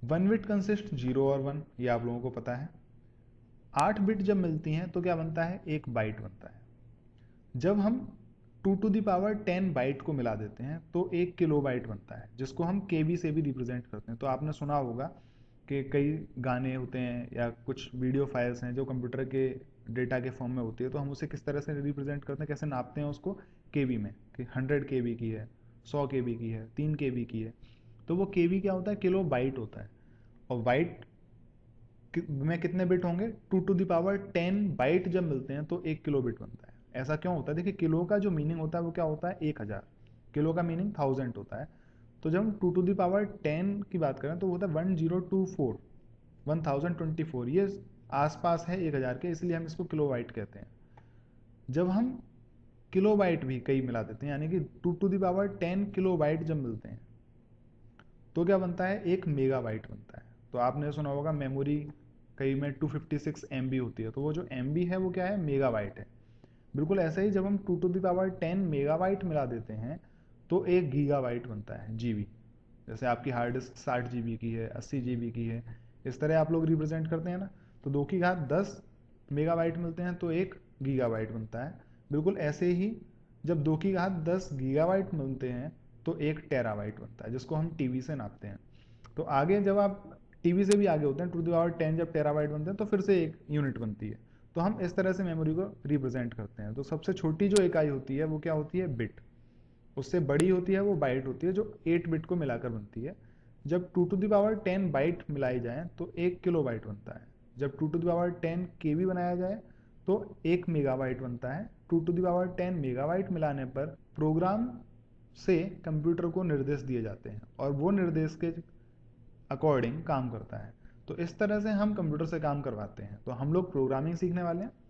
1 bit consist 0 और 1, ये आप लोगों को पता है। 8 बिट जब मिलती हैं तो क्या बनता है, 1 बाइट बनता है। जब हम 2 to the power 10 बाइट को मिला देते हैं तो 1 किलो बाइट बनता है, जिसको हम केबी से भी रिप्रेजेंट करते हैं। तो आपने सुना होगा कि कई गाने होते हैं या कुछ वीडियो फाइल्स हैं जो कंप्यूटर के डेटा के फॉर्म में होती है, तो हम उसे किस तरह से रिप्रेजेंट करते हैं, कैसे नापते हैं उसको, केबी में, कि 100 केबी की है, 100 केबी की है, 3 केबी की है। तो वो केबी क्या होता है, किलो बाइट होता है। और बाइट में कितने बिट होंगे, 2 to the power 10 बाइट जब मिलते हैं तो 1 किलो बिट बनता है। ऐसा क्यों होता है, देखिए किलो का जो मीनिंग होता है वो क्या होता है, 1000। किलो का मीनिंग 1000 होता है। तो जब हम 2 to the power 10 की बात करें तो वो होता है 1024, 1024, ये आसपास है 1000 के, इसलिए हम इसको किलो बाइट कहते हैं। जब हम किलो बाइट भी कई मिला देते हैं, यानी कि 2 to the power 10 kilo byte जब मिलते हैं तो क्या बनता है, 1 मेगाबाइट बनता है। तो आपने सुना होगा मेमोरी कई में 256 MB होती है, तो वो जो MB है वो क्या है, मेगाबाइट है। बिल्कुल ऐसे ही जब हम 2 to the power 10 मेगाबाइट मिला देते हैं तो 1 गीगाबाइट बनता है, जीबी। जैसे आपकी हार्ड डिस्क 60 GB की है, 80 GB की है, इस तरह आप लोग रिप्रेजेंट करते हैं ना। तो 2 की घात 10 मेगाबाइट मिलते हैं तो 1 गीगाबाइट बनता है। बिल्कुल ऐसे ही जब 2 की घात 10 गीगाबाइट मिलते हैं तो 1 टेराबाइट बनता है, जिसको हम टीबी से नापते हैं। तो आगे जब आप टीबी से भी आगे होते हैं, 2 to the power 10 जब टेराबाइट बनते हैं तो फिर से एक यूनिट बनती है। तो हम इस तरह से मेमोरी को रिप्रेजेंट करते हैं। तो सबसे छोटी जो इकाई होती है वो क्या होती है, बिट। उससे बड़ी होती है वो बाइट होती है, जो 8 बिट को मिलाकर बनती है। जब 2 to the power 10 बाइट मिलाई जाए तो 1 किलो बाइट बनता है। जब 2 to the power 10 केबी बनाया जाए तो 1 मेगाबाइट बनता है। 2 to the power 10 मेगाबाइट मिलाने पर प्रोग्राम से कंप्यूटर को निर्देश दिए जाते हैं और वो निर्देश के अकॉर्डिंग काम करता है। तो इस तरह से हम कंप्यूटर से काम करवाते हैं। तो हम लोग प्रोग्रामिंग सीखने वाले हैं।